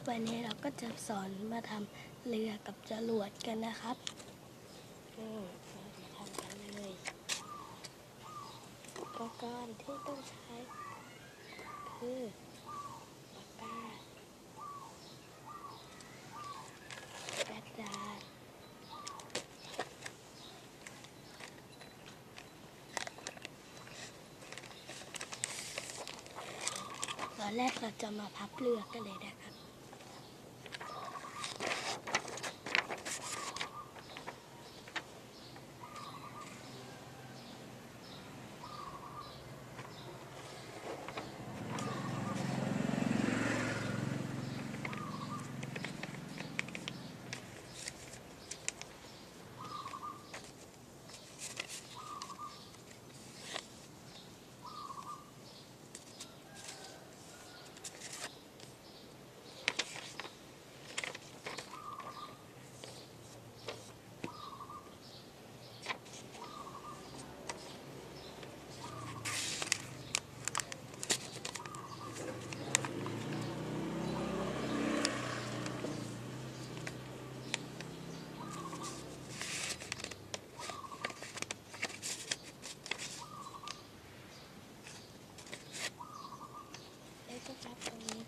วันนี้เราก็จะสอนมาทำเรือกับจรวดกันนะครับเรามาทำกันเลยอุปกรณ์ที่ต้องใช้คือปากกากระดาษตอนแรกเราจะมาพับเรือกันเลยนะครับแล้วก็พับตรงนี้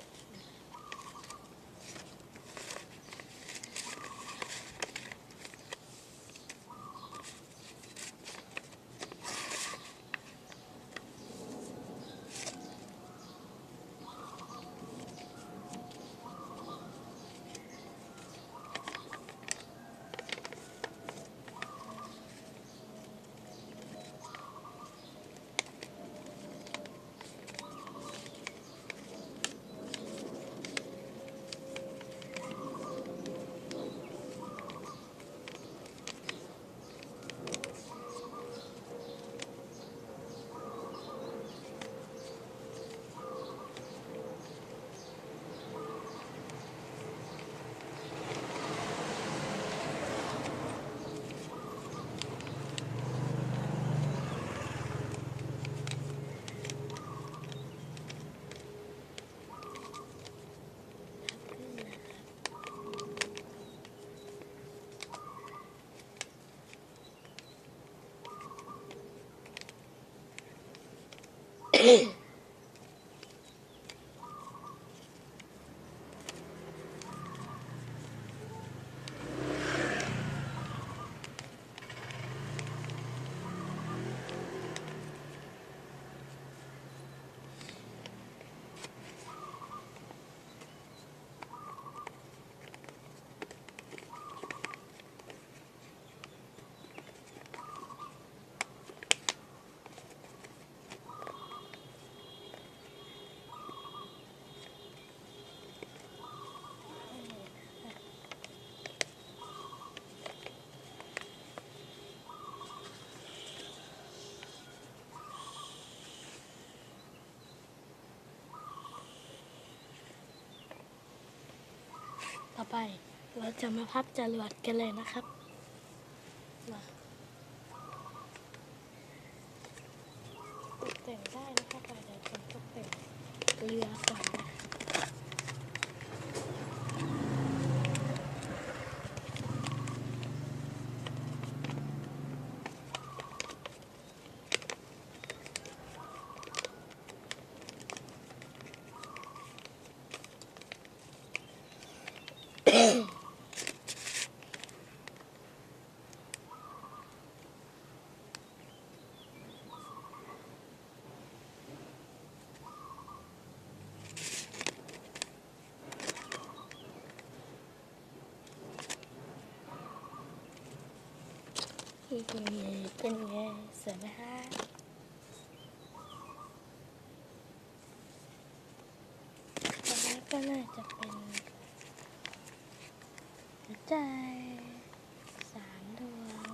ต่อไปเราจะมาพับจรวดกันเลยนะครับตกแต่งได้นะครับเดี๋ยวผมตกแต่งเรือก่อนนะเป็นไงสวยไหมฮะตอนนี้ก็น่าจะเป็นหัวใจ3 ดวง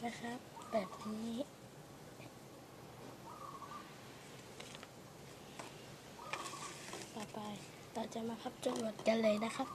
นะครับแบบนี้ต่อไปเราจะมาพับจรวดกันเลยนะครับ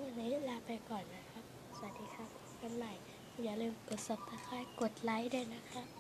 วันนี้ลาไปก่อนนะครับ สวัสดีครับพบกันใหม่ อย่าลืมกด subscribe กดไลค์ด้วยนะครับ